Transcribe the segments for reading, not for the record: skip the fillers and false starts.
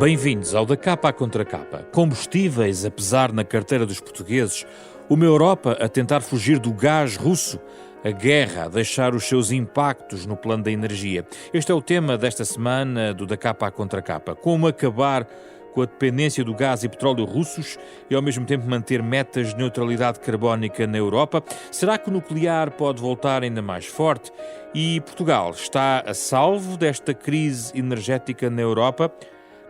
Bem-vindos ao Da Capa à Contra Capa. Combustíveis a pesar na carteira dos portugueses, uma Europa a tentar fugir do gás russo, a guerra a deixar os seus impactos no plano da energia. Este é o tema desta semana do Da Capa à Contra Capa. Como acabar com a dependência do gás e petróleo russos e ao mesmo tempo manter metas de neutralidade carbónica na Europa? Será que o nuclear pode voltar ainda mais forte? E Portugal está a salvo desta crise energética na Europa?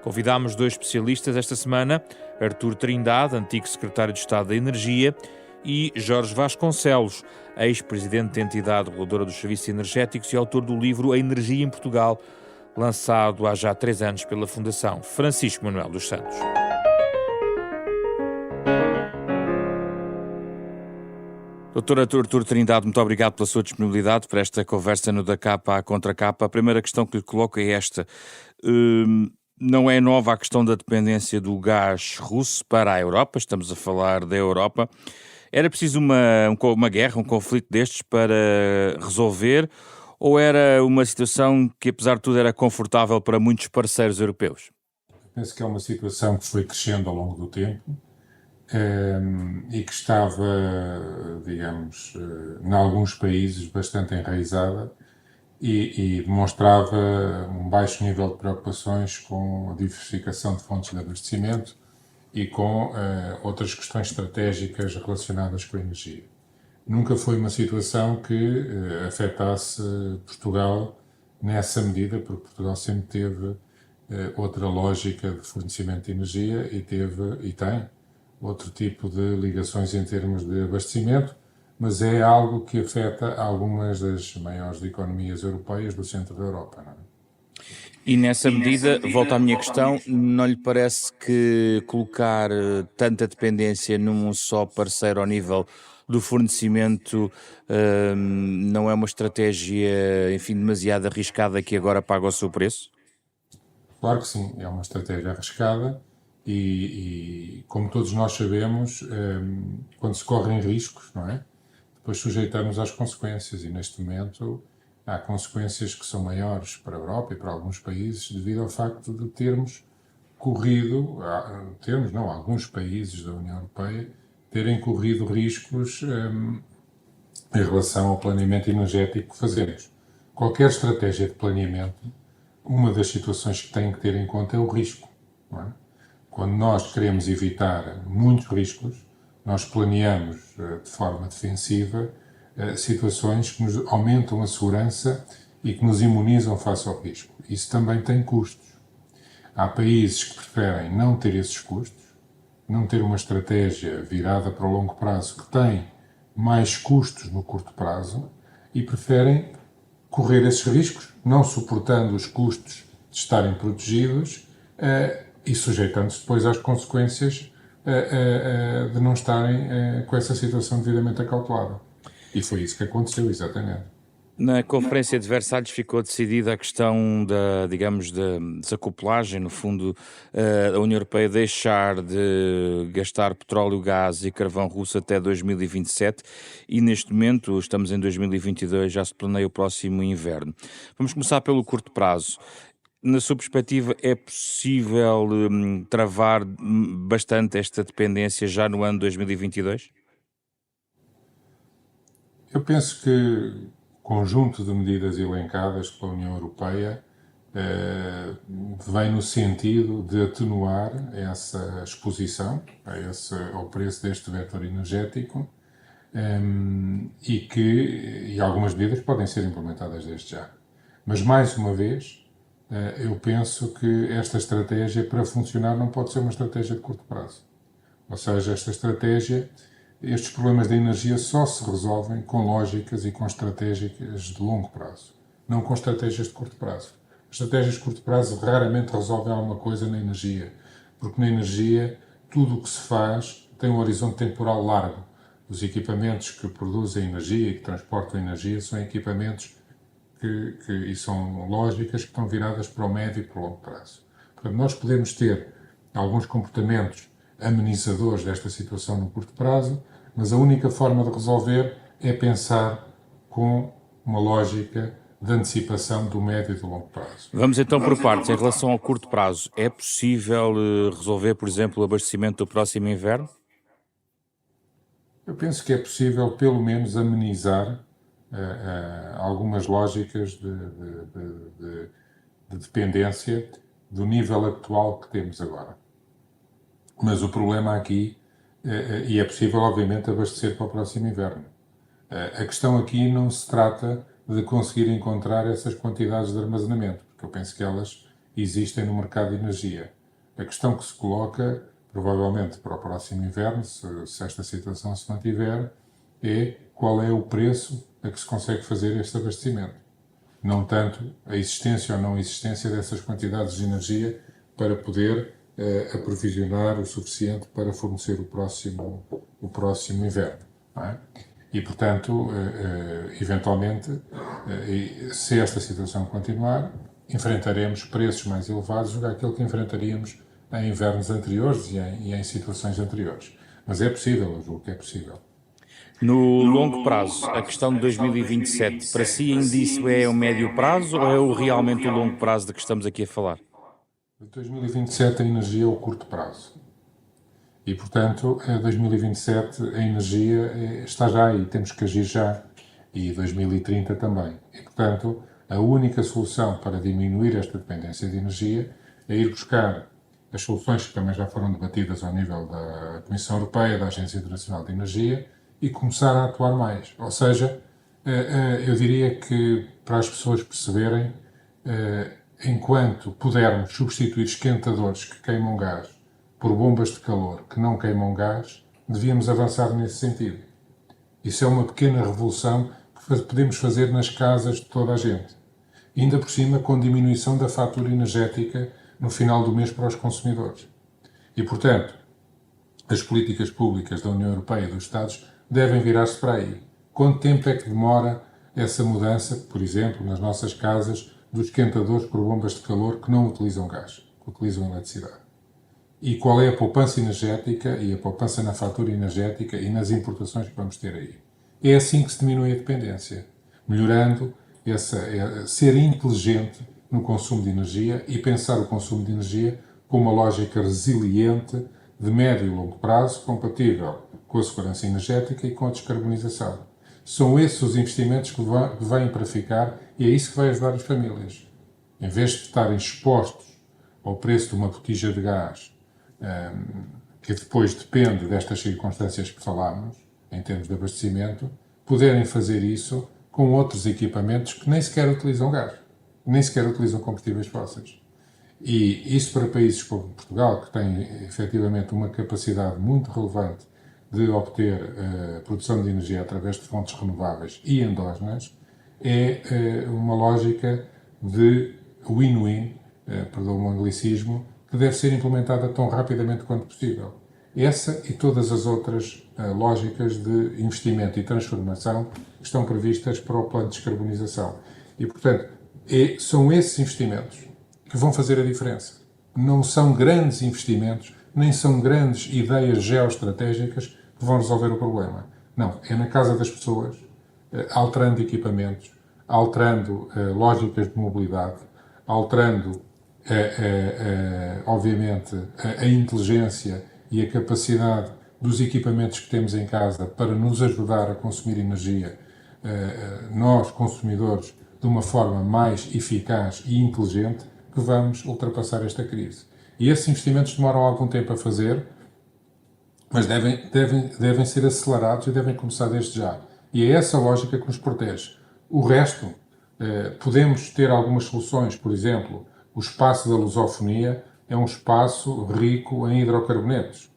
Convidámos dois especialistas esta semana, Artur Trindade, antigo secretário de Estado da Energia, e Jorge Vasconcelos, ex-presidente da entidade reguladora dos serviços energéticos e autor do livro A Energia em Portugal, lançado há já 3 anos pela Fundação Francisco Manuel dos Santos. Doutor Artur Trindade, muito obrigado pela sua disponibilidade para esta conversa no Da Capa à Contra Capa. A primeira questão que lhe coloco é esta. Não é nova a questão da dependência do gás russo para a Europa, estamos a falar da Europa. Era preciso uma guerra, um conflito destes para resolver, ou era uma situação que, apesar de tudo, era confortável para muitos parceiros europeus? Penso que é uma situação que foi crescendo ao longo do tempo e que estava, digamos, em alguns países bastante enraizada e demonstrava um baixo nível de preocupações com a diversificação de fontes de abastecimento e com outras questões estratégicas relacionadas com a energia. Nunca foi uma situação que afetasse Portugal nessa medida, porque Portugal sempre teve outra lógica de fornecimento de energia e tem outro tipo de ligações em termos de abastecimento, mas é algo que afeta algumas das maiores economias europeias do centro da Europa, não é? E nessa medida, volta à minha questão, não lhe parece que colocar tanta dependência num só parceiro ao nível do fornecimento não é uma estratégia, enfim, demasiado arriscada que agora paga o seu preço? Claro que sim, é uma estratégia arriscada e como todos nós sabemos, quando se correm riscos, não é? Depois sujeitamos às consequências e neste momento há consequências que são maiores para a Europa e para alguns países devido ao facto de alguns países da União Europeia terem corrido riscos em relação ao planeamento energético que fazemos. Qualquer estratégia de planeamento, uma das situações que tem que ter em conta é o risco, não é? Quando nós queremos evitar muitos riscos, nós planeamos de forma defensiva situações que nos aumentam a segurança e que nos imunizam face ao risco. Isso também tem custos. Há países que preferem não ter esses custos, não ter uma estratégia virada para o longo prazo que tem mais custos no curto prazo e preferem correr esses riscos, não suportando os custos de estarem protegidos e sujeitando-se depois às consequências de não estarem com essa situação devidamente acautelada. E foi isso que aconteceu, exatamente. Na Conferência de Versalhes ficou decidida a questão da desacoplagem, no fundo, a União Europeia deixar de gastar petróleo, gás e carvão russo até 2027 e neste momento, estamos em 2022, já se planeia o próximo inverno. Vamos começar pelo curto prazo. Na sua perspectiva, é possível travar bastante esta dependência já no ano 2022? Eu penso que o conjunto de medidas elencadas pela União Europeia vem no sentido de atenuar essa exposição ao preço deste vetor energético e algumas medidas podem ser implementadas desde já. Mas, mais uma vez, eu penso que esta estratégia, para funcionar, não pode ser uma estratégia de curto prazo. Ou seja, estes problemas da energia só se resolvem com lógicas e com estratégias de longo prazo, não com estratégias de curto prazo. As estratégias de curto prazo raramente resolvem alguma coisa na energia, porque na energia tudo o que se faz tem um horizonte temporal largo. Os equipamentos que produzem energia e que transportam energia são equipamentos e são lógicas que estão viradas para o médio e para o longo prazo. Portanto, nós podemos ter alguns comportamentos amenizadores desta situação no curto prazo, mas a única forma de resolver é pensar com uma lógica de antecipação do médio e do longo prazo. Vamos então por partes. Em relação ao curto prazo, é possível resolver, por exemplo, o abastecimento do próximo inverno? Eu penso que é possível, pelo menos, amenizar algumas lógicas de dependência do nível atual que temos agora. Mas o problema aqui, e é possível, obviamente, abastecer para o próximo inverno. A questão aqui não se trata de conseguir encontrar essas quantidades de armazenamento, porque eu penso que elas existem no mercado de energia. A questão que se coloca, provavelmente para o próximo inverno, se esta situação se mantiver, é qual é o preço a que se consegue fazer este abastecimento. Não tanto a existência ou não existência dessas quantidades de energia para poder aprovisionar o suficiente para fornecer o próximo inverno. Não é? E, portanto, eventualmente, se esta situação continuar, enfrentaremos preços mais elevados do que aquilo que enfrentaríamos em invernos anteriores e em situações anteriores. Mas é possível, eu julgo que é possível. No longo prazo, a questão de 2027, para si ainda isso é o médio prazo ou é realmente o longo prazo de que estamos aqui a falar? De 2027 a energia é o curto prazo. E, portanto, em 2027 a energia está já aí, temos que agir já. E 2030 também. E, portanto, a única solução para diminuir esta dependência de energia é ir buscar as soluções que também já foram debatidas ao nível da Comissão Europeia, da Agência Internacional de Energia, e começar a atuar mais. Ou seja, eu diria que para as pessoas perceberem, enquanto pudermos substituir esquentadores que queimam gás por bombas de calor que não queimam gás, devíamos avançar nesse sentido. Isso é uma pequena revolução que podemos fazer nas casas de toda a gente. E ainda por cima, com diminuição da fatura energética no final do mês para os consumidores. E, portanto, as políticas públicas da União Europeia e dos Estados devem virar-se para aí. Quanto tempo é que demora essa mudança, por exemplo, nas nossas casas, dos esquentadores por bombas de calor que não utilizam gás, que utilizam eletricidade? E qual é a poupança energética e a poupança na fatura energética e nas importações que vamos ter aí? É assim que se diminui a dependência, melhorando ser inteligente no consumo de energia e pensar o consumo de energia com uma lógica resiliente de médio e longo prazo, compatível com a segurança energética e com a descarbonização. São esses os investimentos que vêm para ficar e é isso que vai ajudar as famílias. Em vez de estarem expostos ao preço de uma botija de gás, que depois depende destas circunstâncias que falámos, em termos de abastecimento, poderem fazer isso com outros equipamentos que nem sequer utilizam gás, nem sequer utilizam combustíveis fósseis. E isso para países como Portugal, que tem efetivamente uma capacidade muito relevante de obter produção de energia através de fontes renováveis e endógenas, é uma lógica de win-win, perdão o anglicismo, que deve ser implementada tão rapidamente quanto possível. Essa e todas as outras lógicas de investimento e transformação que estão previstas para o plano de descarbonização. E, portanto, são esses investimentos que vão fazer a diferença. Não são grandes investimentos, nem são grandes ideias geoestratégicas que vão resolver o problema. Não, é na casa das pessoas, alterando equipamentos, alterando lógicas de mobilidade, alterando, obviamente, a inteligência e a capacidade dos equipamentos que temos em casa para nos ajudar a consumir energia, nós, consumidores, de uma forma mais eficaz e inteligente, que vamos ultrapassar esta crise. E esses investimentos demoram algum tempo a fazer, mas devem ser acelerados e devem começar desde já. E é essa lógica que nos protege. O resto, podemos ter algumas soluções, por exemplo, o espaço da lusofonia é um espaço rico em hidrocarbonetos.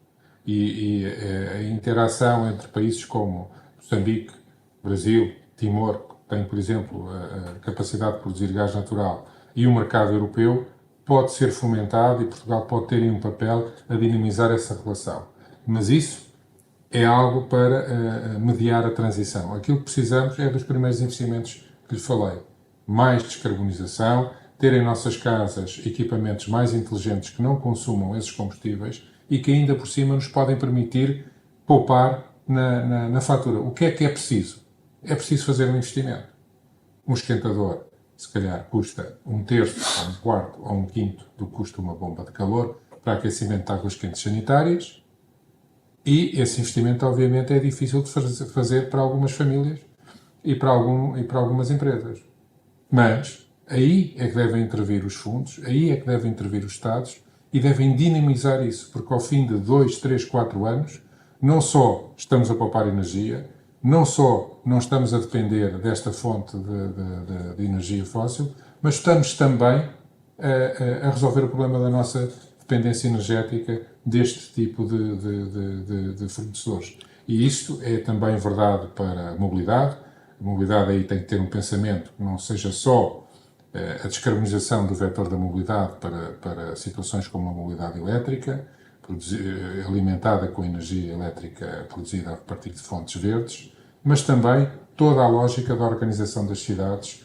E a interação entre países como Moçambique, Brasil, Timor, que têm, por exemplo, a capacidade de produzir gás natural, e o mercado europeu, pode ser fomentado e Portugal pode ter um papel a dinamizar essa relação. Mas isso é algo para mediar a transição. Aquilo que precisamos é dos primeiros investimentos que lhe falei. Mais descarbonização, ter em nossas casas equipamentos mais inteligentes que não consumam esses combustíveis e que ainda por cima nos podem permitir poupar na fatura. O que é preciso? É preciso fazer um investimento. Um esquentador se calhar custa um terço, ou um quarto, ou um quinto do que custa uma bomba de calor para aquecimento de águas quentes sanitárias, e esse investimento, obviamente, é difícil de fazer para algumas famílias e para algumas empresas. Mas aí é que devem intervir os fundos, aí é que devem intervir os Estados e devem dinamizar isso, porque ao fim de 2, 3, 4 anos, não só estamos a poupar energia, não só não estamos a depender desta fonte de energia fóssil, mas estamos também a resolver o problema da nossa dependência energética deste tipo de fornecedores. E isto é também verdade para a mobilidade. A mobilidade aí tem que ter um pensamento que não seja só a descarbonização do vetor da mobilidade para situações como a mobilidade elétrica, alimentada com energia elétrica produzida a partir de fontes verdes, mas também toda a lógica da organização das cidades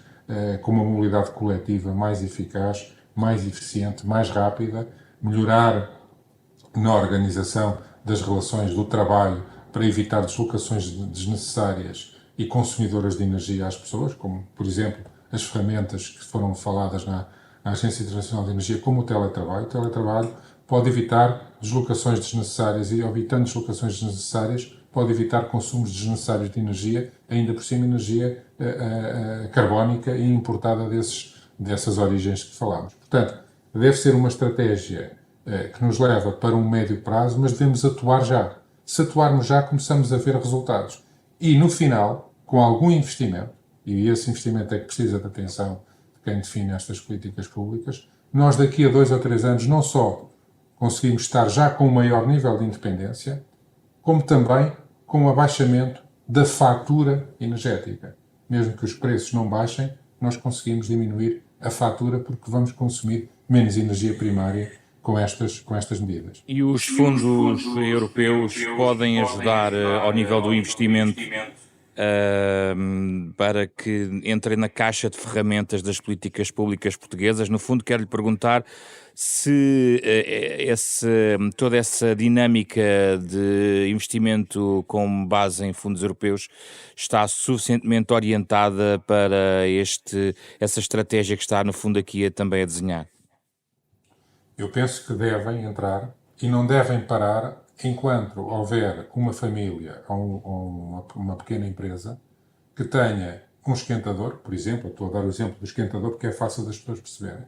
com uma mobilidade coletiva mais eficaz, mais eficiente, mais rápida, melhorar na organização das relações do trabalho para evitar deslocações desnecessárias e consumidoras de energia às pessoas, como, por exemplo, as ferramentas que foram faladas na Agência Internacional de Energia, como o teletrabalho. O teletrabalho pode evitar deslocações desnecessárias e, evitando deslocações desnecessárias, pode evitar consumos desnecessários de energia, ainda por cima energia carbónica e importada dessas origens que falámos. Portanto, deve ser uma estratégia que nos leva para um médio prazo, mas devemos atuar já. Se atuarmos já, começamos a ver resultados. E, no final, com algum investimento, e esse investimento é que precisa de atenção de quem define estas políticas públicas, nós daqui a 2 ou 3 anos não só conseguimos estar já com um maior nível de independência, como também com um abaixamento da fatura energética. Mesmo que os preços não baixem, nós conseguimos diminuir a fatura porque vamos consumir menos energia primária com estas medidas. E os fundos europeus podem ajudar ao nível do investimento para que entre na caixa de ferramentas das políticas públicas portuguesas. No fundo, quero-lhe perguntar se toda essa dinâmica de investimento com base em fundos europeus está suficientemente orientada para essa estratégia que está, no fundo, aqui também a desenhar. Eu penso que devem entrar e não devem parar enquanto houver uma família ou uma pequena empresa que tenha um esquentador, por exemplo, eu estou a dar o exemplo do esquentador porque é fácil das pessoas perceberem,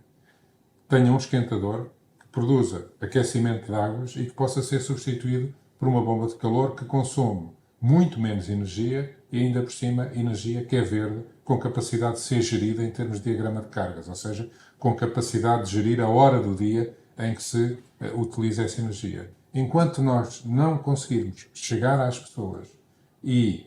tenha um esquentador que produza aquecimento de águas e que possa ser substituído por uma bomba de calor que consome muito menos energia e ainda por cima energia que é verde, com capacidade de ser gerida em termos de diagrama de cargas, ou seja, com capacidade de gerir a hora do dia em que se utiliza essa energia. Enquanto nós não conseguirmos chegar às pessoas e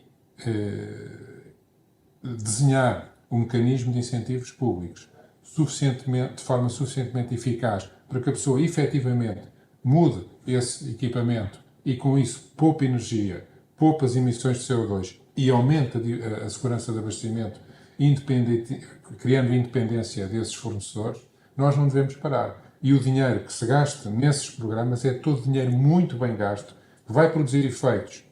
desenhar um mecanismo de incentivos públicos de forma suficientemente eficaz para que a pessoa efetivamente mude esse equipamento e com isso poupe energia, poupe as emissões de CO2 e aumente a segurança de abastecimento, criando independência desses fornecedores, nós não devemos parar. E o dinheiro que se gasta nesses programas é todo dinheiro muito bem gasto, que vai produzir efeitos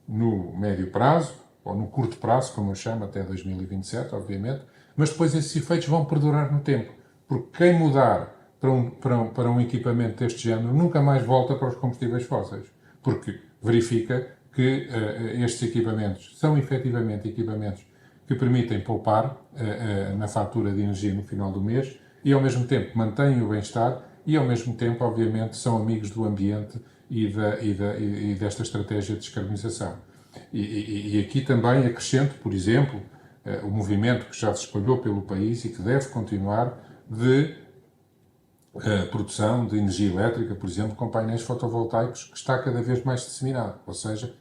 no médio prazo, ou no curto prazo, como eu chamo, até 2027, obviamente, mas depois esses efeitos vão perdurar no tempo. Porque quem mudar para um equipamento deste género nunca mais volta para os combustíveis fósseis. Porque verifica que estes equipamentos são efetivamente equipamentos que permitem poupar na fatura de energia no final do mês e, ao mesmo tempo, mantêm o bem-estar e, ao mesmo tempo, obviamente, são amigos do ambiente e desta estratégia de descarbonização. E aqui também acrescento, por exemplo, o movimento que já se espalhou pelo país e que deve continuar de produção de energia elétrica, por exemplo, com painéis fotovoltaicos, que está cada vez mais disseminado, ou seja,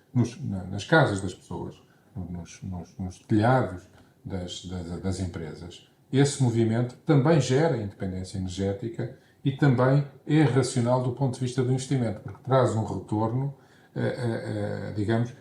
nas casas das pessoas, nos telhados das empresas. Esse movimento também gera independência energética e também é racional do ponto de vista do investimento, porque traz um retorno, digamos,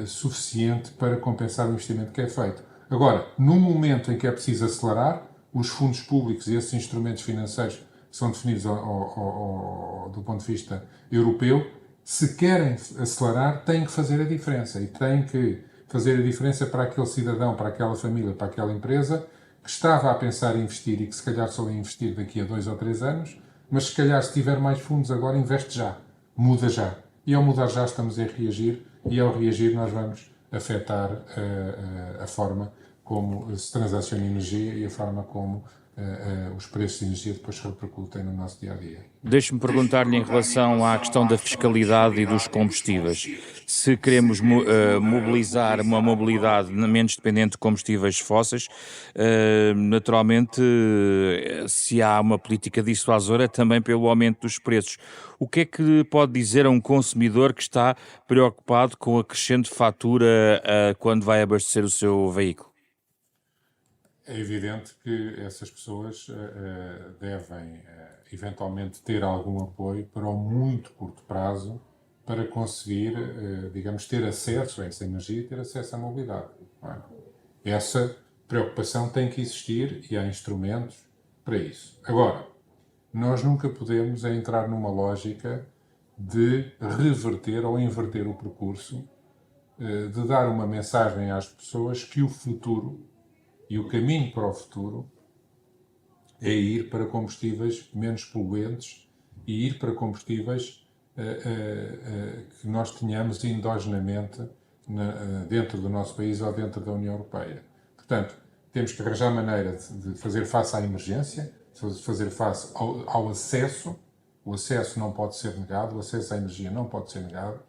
suficiente para compensar o investimento que é feito. Agora, no momento em que é preciso acelerar, os fundos públicos e esses instrumentos financeiros que são definidos do ponto de vista europeu, se querem acelerar, têm que fazer a diferença. E têm que fazer a diferença para aquele cidadão, para aquela família, para aquela empresa que estava a pensar em investir e que se calhar só ia investir daqui a 2 ou 3 anos, mas se calhar se tiver mais fundos agora investe já, muda já. E ao mudar já estamos a reagir e ao reagir nós vamos afetar a forma como se transaciona energia e a forma como os preços de energia depois se repercutem no nosso dia-a-dia. Deixe-me perguntar-lhe em relação à questão da fiscalidade e dos combustíveis. Se queremos mobilizar uma mobilidade menos dependente de combustíveis fósseis, naturalmente, se há uma política dissuasora, também pelo aumento dos preços. O que é que pode dizer a um consumidor que está preocupado com a crescente fatura quando vai abastecer o seu veículo? É evidente que essas pessoas devem eventualmente ter algum apoio para o muito curto prazo para conseguir, digamos, ter acesso a essa energia e ter acesso à mobilidade. Não é? Essa preocupação tem que existir e há instrumentos para isso. Agora, nós nunca podemos entrar numa lógica de reverter ou inverter o percurso, de dar uma mensagem às pessoas que o futuro e o caminho para o futuro é ir para combustíveis menos poluentes e ir para combustíveis que nós tenhamos endogenamente dentro do nosso país ou dentro da União Europeia. Portanto, temos que arranjar maneira de fazer face à emergência, de fazer face ao acesso. O acesso não pode ser negado, o acesso à energia não pode ser negado,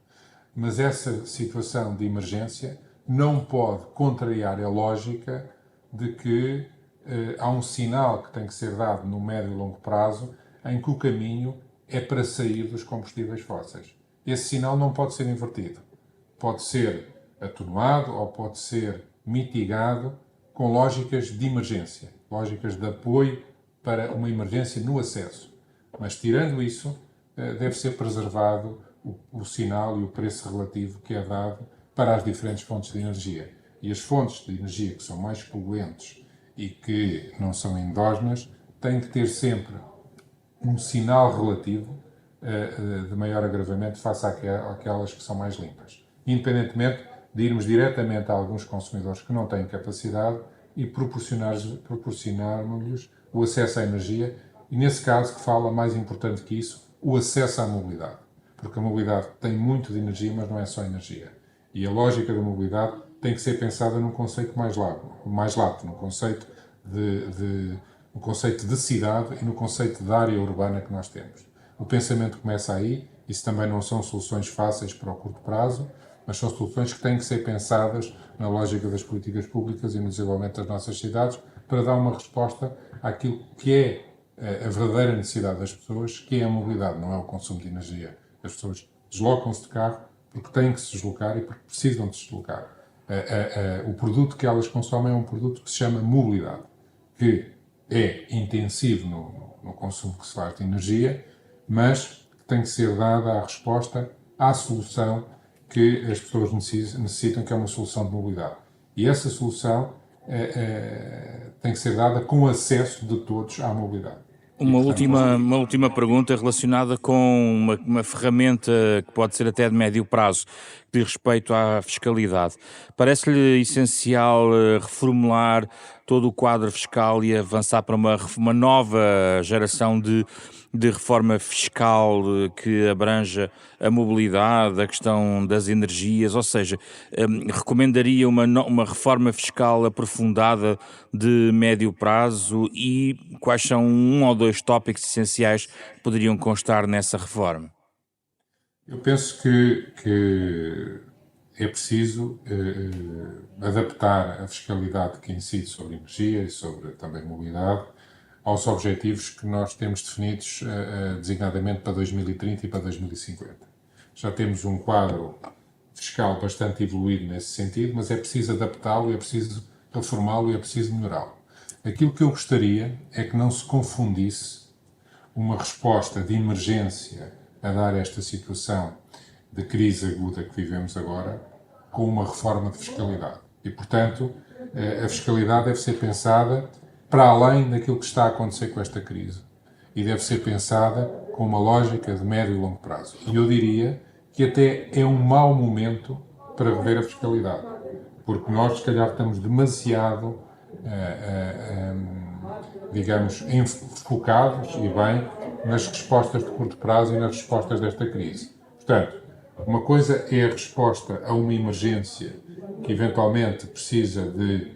mas essa situação de emergência não pode contrariar a lógica de que há um sinal que tem que ser dado no médio e longo prazo em que o caminho é para sair dos combustíveis fósseis. Esse sinal não pode ser invertido. Pode ser atenuado ou pode ser mitigado com lógicas de emergência, lógicas de apoio para uma emergência no acesso. Mas, tirando isso, deve ser preservado o sinal e o preço relativo que é dado para as diferentes fontes de energia. E as fontes de energia que são mais poluentes e que não são endógenas têm que ter sempre um sinal relativo de maior agravamento face àquelas que são mais limpas. Independentemente de irmos diretamente a alguns consumidores que não têm capacidade e proporcionarmos-lhes o acesso à energia e, nesse caso, que fala mais importante que isso, o acesso à mobilidade. Porque a mobilidade tem muito de energia, mas não é só energia. E a lógica da mobilidade tem que ser pensada num conceito mais lato, num conceito no conceito de cidade e no conceito de área urbana que nós temos. O pensamento começa aí, isso também não são soluções fáceis para o curto prazo, mas são soluções que têm que ser pensadas na lógica das políticas públicas e no desenvolvimento das nossas cidades para dar uma resposta àquilo que é a verdadeira necessidade das pessoas, que é a mobilidade, não é o consumo de energia. As pessoas deslocam-se de carro porque têm que se deslocar e porque precisam de se deslocar. O produto que elas consomem é um produto que se chama mobilidade, que é intensivo no consumo que se faz de energia, mas tem que ser dada a resposta à solução que as pessoas necessitam, que é uma solução de mobilidade. E essa solução tem que ser dada com acesso de todos à mobilidade. Uma última pergunta relacionada com uma ferramenta que pode ser até de médio prazo, que diz respeito à fiscalidade. Parece-lhe essencial reformular todo o quadro fiscal e avançar para uma nova geração de reforma fiscal que abranja a mobilidade, a questão das energias, ou seja, recomendaria uma reforma fiscal aprofundada de médio prazo e quais são um ou dois tópicos essenciais que poderiam constar nessa reforma? Eu penso que é preciso adaptar a fiscalidade que incide sobre energia e sobre também mobilidade aos objetivos que nós temos definidos designadamente para 2030 e para 2050. Já temos um quadro fiscal bastante evoluído nesse sentido, mas é preciso adaptá-lo, é preciso reformá-lo e é preciso melhorá-lo. Aquilo que eu gostaria é que não se confundisse uma resposta de emergência a dar esta situação de crise aguda que vivemos agora com uma reforma de fiscalidade. E, portanto, a fiscalidade deve ser pensada para além daquilo que está a acontecer com esta crise. E deve ser pensada com uma lógica de médio e longo prazo. E eu diria que até é um mau momento para rever a fiscalidade. Porque nós, se calhar, estamos demasiado digamos, focados e bem nas respostas de curto prazo e nas respostas desta crise. Portanto, uma coisa é a resposta a uma emergência que eventualmente precisa de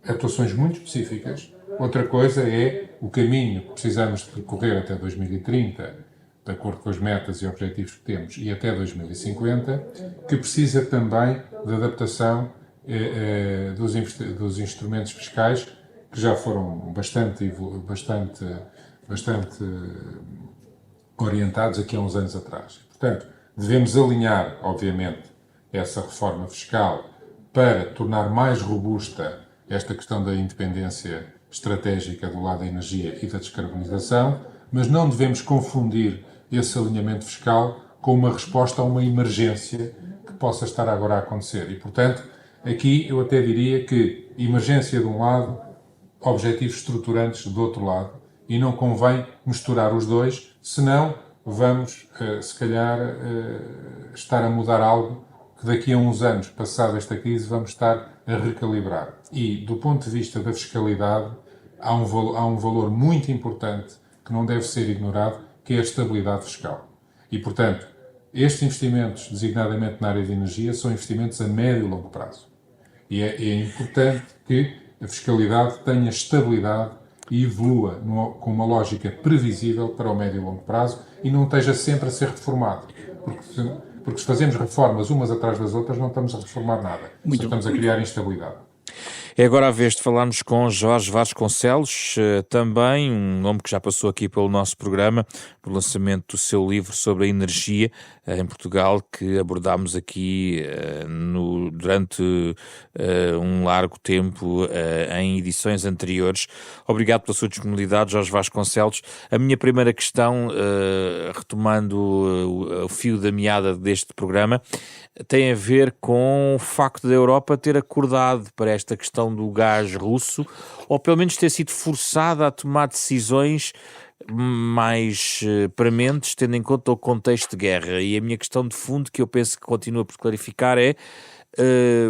atuações muito específicas. Outra coisa é o caminho que precisamos de percorrer até 2030, de acordo com as metas e objetivos que temos, e até 2050, que precisa também de adaptação dos instrumentos fiscais, que já foram bastante orientados aqui há uns anos atrás. Portanto, devemos alinhar, obviamente, essa reforma fiscal para tornar mais robusta esta questão da independência estratégica do lado da energia e da descarbonização, mas não devemos confundir esse alinhamento fiscal com uma resposta a uma emergência que possa estar agora a acontecer. E, portanto, aqui eu até diria que emergência de um lado, objetivos estruturantes do outro lado, e não convém misturar os dois, senão vamos, se calhar, estar a mudar algo que daqui a uns anos, passada esta crise, vamos estar a recalibrar. E, do ponto de vista da fiscalidade, há um valor muito importante que não deve ser ignorado, que é a estabilidade fiscal. E, portanto, estes investimentos, designadamente na área de energia, são investimentos a médio e longo prazo. E é importante que a fiscalidade tenha estabilidade e evolua com uma lógica previsível para o médio e longo prazo e não esteja sempre a ser reformado. Porque se fazemos reformas umas atrás das outras, não estamos a reformar nada. Só estamos a criar instabilidade. É agora a vez de falarmos com Jorge Vasconcelos, também um nome que já passou aqui pelo nosso programa, no lançamento do seu livro sobre a energia em Portugal, que abordámos aqui durante um largo tempo em edições anteriores. Obrigado pela sua disponibilidade, Jorge Vasconcelos. A minha primeira questão, retomando o fio da meada deste programa, tem a ver com o facto da Europa ter acordado para esta questão do gás russo, ou pelo menos ter sido forçada a tomar decisões mais prementes, tendo em conta o contexto de guerra. E a minha questão de fundo, que eu penso que continua por clarificar, é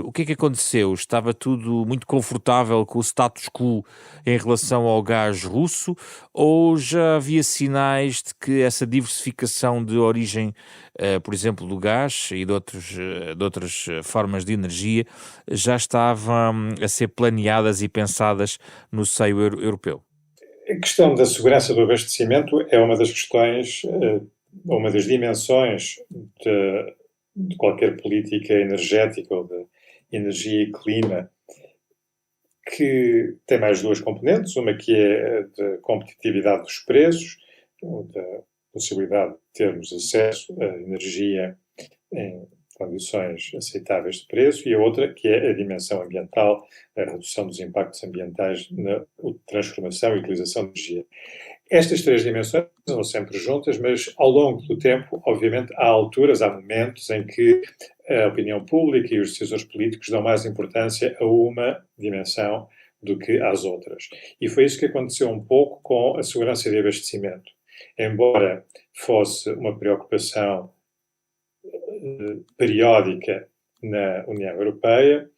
o que é que aconteceu? Estava tudo muito confortável com o status quo em relação ao gás russo, ou já havia sinais de que essa diversificação de origem, por exemplo, do gás e de outras formas de energia, já estavam a ser planeadas e pensadas no seio europeu? A questão da segurança do abastecimento é uma das questões, uma das dimensões de qualquer política energética ou de energia e clima, que tem mais duas componentes, uma que é a de competitividade dos preços, ou da possibilidade de termos acesso a energia em condições aceitáveis de preço, e a outra que é a dimensão ambiental, a redução dos impactos ambientais na transformação e utilização de energia. Estas três dimensões são sempre juntas, mas ao longo do tempo, obviamente, há alturas, há momentos em que a opinião pública e os decisores políticos dão mais importância a uma dimensão do que às outras. E foi isso que aconteceu um pouco com a segurança de abastecimento. Embora fosse uma preocupação periódica na União Europeia,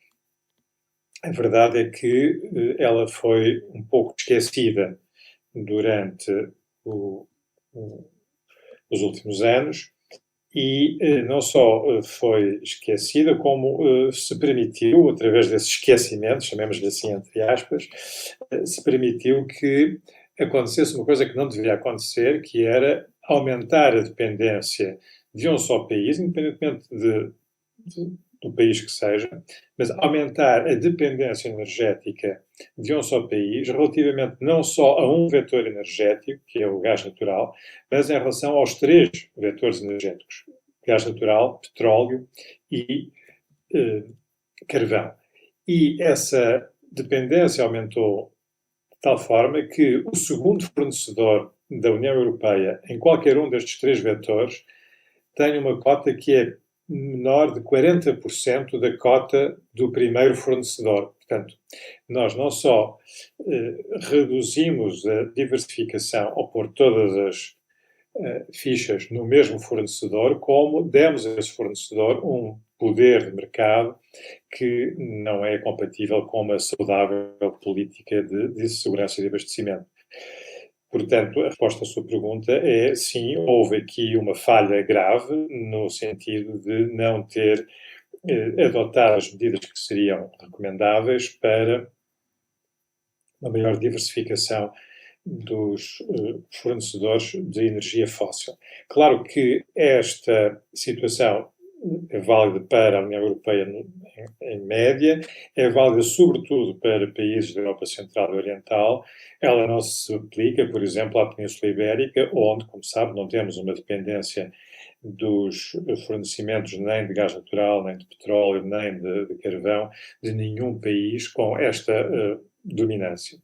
a verdade é que ela foi um pouco esquecida durante os últimos anos e não só foi esquecida, como se permitiu, através desse esquecimento, chamemos-lhe assim entre aspas, se permitiu que acontecesse uma coisa que não devia acontecer, que era aumentar a dependência de um só país, independentemente do país que seja, mas aumentar a dependência energética de um só país relativamente não só a um vetor energético, que é o gás natural, mas em relação aos três vetores energéticos: gás natural, petróleo e carvão. E essa dependência aumentou de tal forma que o segundo fornecedor da União Europeia em qualquer um destes três vetores tem uma cota que é menor de 40% da cota do primeiro fornecedor. Portanto, nós não só reduzimos a diversificação ao pôr todas as fichas no mesmo fornecedor, como demos a esse fornecedor um poder de mercado que não é compatível com uma saudável política de segurança e de abastecimento. Portanto, a resposta à sua pergunta é sim, houve aqui uma falha grave no sentido de não ter adotado as medidas que seriam recomendáveis para uma maior diversificação dos fornecedores de energia fóssil. Claro que esta situação é válida para a União Europeia em média, é válida sobretudo para países da Europa Central e Oriental. Ela não se aplica, por exemplo, à Península Ibérica, onde, como sabe, não temos uma dependência dos fornecimentos nem de gás natural, nem de petróleo, nem de carvão, de nenhum país com esta dominância.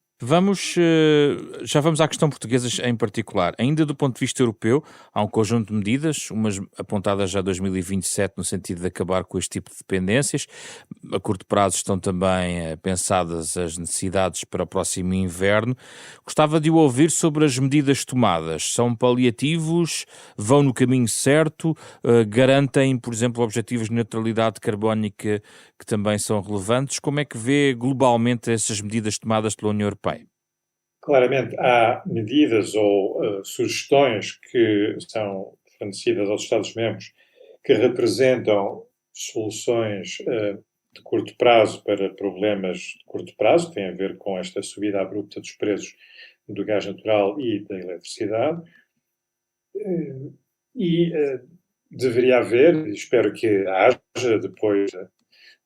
Já vamos à questão portuguesa em particular. Ainda do ponto de vista europeu, há um conjunto de medidas, umas apontadas já a 2027 no sentido de acabar com este tipo de dependências. A curto prazo estão também pensadas as necessidades para o próximo inverno. Gostava de o ouvir sobre as medidas tomadas. São paliativos? Vão no caminho certo? Garantem, por exemplo, objetivos de neutralidade carbónica que também são relevantes? Como é que vê globalmente essas medidas tomadas pela União Europeia? Claramente, há medidas ou sugestões que são fornecidas aos Estados-membros que representam soluções de curto prazo para problemas de curto prazo, que têm a ver com esta subida abrupta dos preços do gás natural e da eletricidade. Deveria haver, e espero que haja depois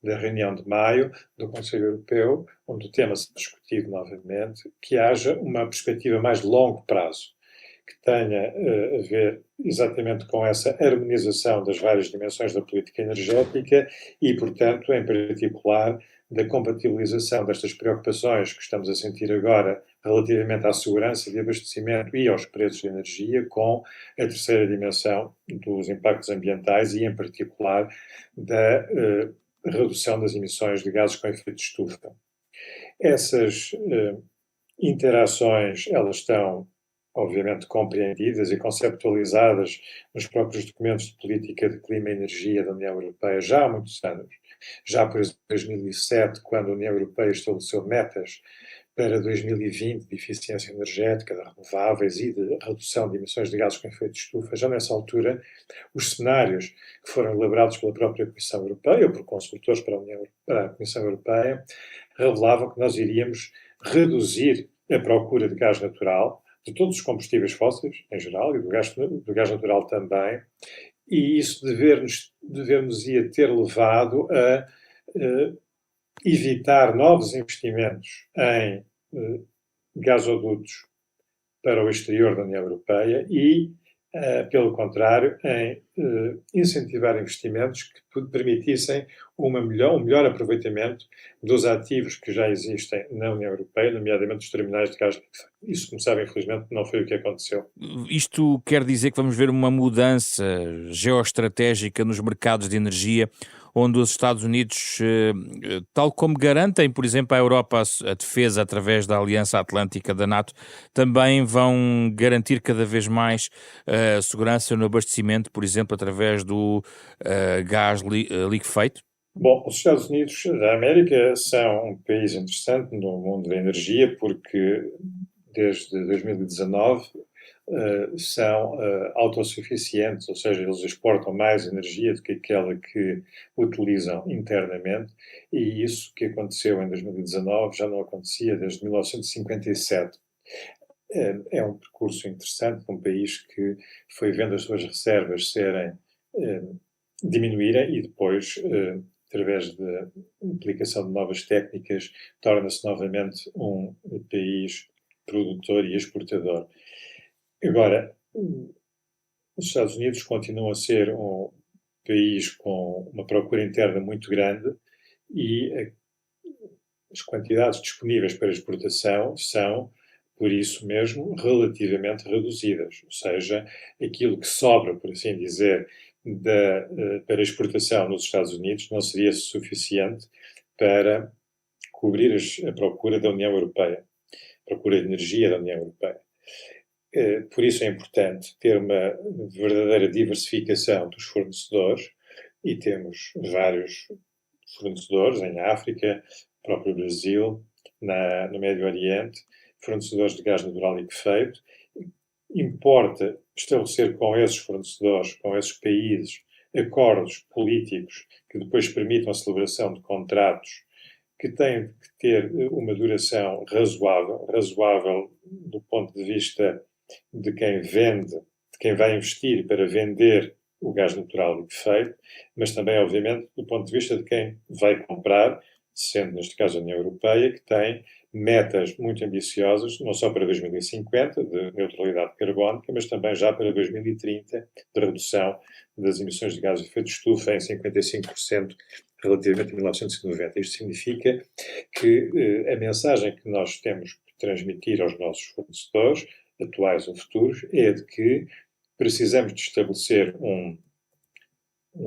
da reunião de maio do Conselho Europeu, onde o tema será discutido novamente, que haja uma perspectiva mais de longo prazo, que tenha a ver exatamente com essa harmonização das várias dimensões da política energética e, portanto, em particular, da compatibilização destas preocupações que estamos a sentir agora relativamente à segurança de abastecimento e aos preços de energia, com a terceira dimensão dos impactos ambientais e, em particular, da redução das emissões de gases com efeito de estufa. Essas interações, elas estão, obviamente, compreendidas e conceptualizadas nos próprios documentos de política de clima e energia da União Europeia já há muitos anos. Já, por exemplo, em 2007, quando a União Europeia estabeleceu metas para 2020 de eficiência energética, de renováveis e de redução de emissões de gases com efeito de estufa, já nessa altura, os cenários que foram elaborados pela própria Comissão Europeia, ou por consultores para a Comissão Europeia, revelavam que nós iríamos reduzir a procura de gás natural, de todos os combustíveis fósseis, em geral, e do gás natural também, e isso dever-nos ia ter levado a evitar novos investimentos em gasodutos para o exterior da União Europeia e, pelo contrário, em incentivar investimentos que permitissem um melhor aproveitamento dos ativos que já existem na União Europeia, nomeadamente os terminais de gás liquefeito. Isso, como sabem, infelizmente, não foi o que aconteceu. Isto quer dizer que vamos ver uma mudança geoestratégica nos mercados de energia, onde os Estados Unidos, tal como garantem, por exemplo, à Europa a defesa através da Aliança Atlântica da NATO, também vão garantir cada vez mais segurança no abastecimento, por exemplo, através do gás liquefeito? Bom, os Estados Unidos da América são um país interessante no mundo da energia porque desde 2019 são autossuficientes, ou seja, eles exportam mais energia do que aquela que utilizam internamente, e isso que aconteceu em 2019 já não acontecia desde 1957. É um percurso interessante de um país que foi vendo as suas reservas diminuírem e depois, através da aplicação de novas técnicas, torna-se novamente um país produtor e exportador. Agora, os Estados Unidos continuam a ser um país com uma procura interna muito grande e as quantidades disponíveis para exportação são, por isso mesmo, relativamente reduzidas. Ou seja, aquilo que sobra, por assim dizer, para exportação nos Estados Unidos não seria suficiente para cobrir a procura da União Europeia, a procura de energia da União Europeia. por isso é importante ter uma verdadeira diversificação dos fornecedores, e temos vários fornecedores em África, próprio Brasil, no Médio Oriente, fornecedores de gás natural liquefeito. Importa estabelecer com esses fornecedores, com esses países, acordos políticos que depois permitam a celebração de contratos que têm que ter uma duração razoável do ponto de vista de quem vende, de quem vai investir para vender o gás natural liquefeito, mas também, obviamente, do ponto de vista de quem vai comprar, sendo, neste caso, a União Europeia, que tem metas muito ambiciosas, não só para 2050, de neutralidade carbónica, mas também já para 2030, de redução das emissões de gases de efeito de estufa em 55% relativamente a 1990. Isto significa que a mensagem que nós temos que transmitir aos nossos fornecedores, atuais ou futuros, é de que precisamos de estabelecer um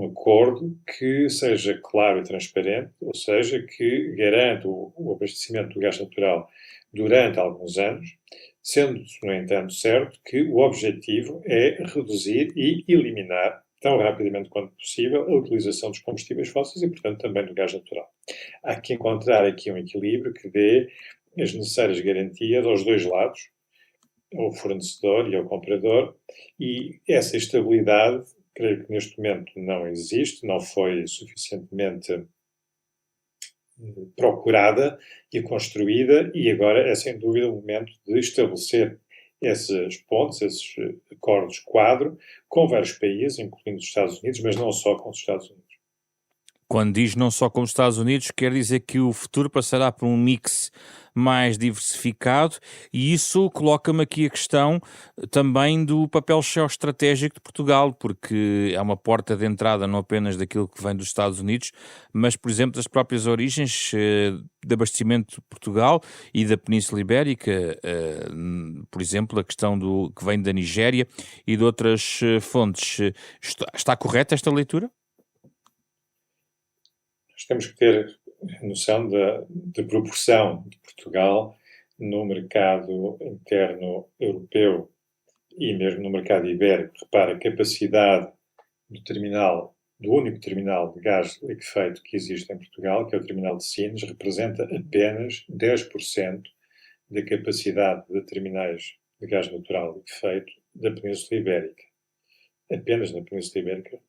acordo que seja claro e transparente, ou seja, que garanta o abastecimento do gás natural durante alguns anos, sendo, no entanto, certo que o objetivo é reduzir e eliminar, tão rapidamente quanto possível, a utilização dos combustíveis fósseis e, portanto, também do gás natural. Há que encontrar aqui um equilíbrio que dê as necessárias garantias aos dois lados, ao fornecedor e ao comprador, e essa estabilidade, creio que neste momento não existe, não foi suficientemente procurada e construída, e agora é sem dúvida o momento de estabelecer esses pontos, esses acordos quadro, com vários países, incluindo os Estados Unidos, mas não só com os Estados Unidos. Quando diz não só com os Estados Unidos, quer dizer que o futuro passará por um mix mais diversificado, e isso coloca-me aqui a questão também do papel geoestratégico de Portugal, porque é uma porta de entrada não apenas daquilo que vem dos Estados Unidos, mas, por exemplo, das próprias origens de abastecimento de Portugal e da Península Ibérica, por exemplo, a questão do que vem da Nigéria e de outras fontes. Está correta esta leitura? Nós temos que ter noção da proporção de Portugal no mercado interno europeu e mesmo no mercado ibérico. Repara, a capacidade do único terminal de gás liquefeito que existe em Portugal, que é o terminal de Sines, representa apenas 10% da capacidade de terminais de gás natural liquefeito da Península Ibérica. Apenas na Península Ibérica,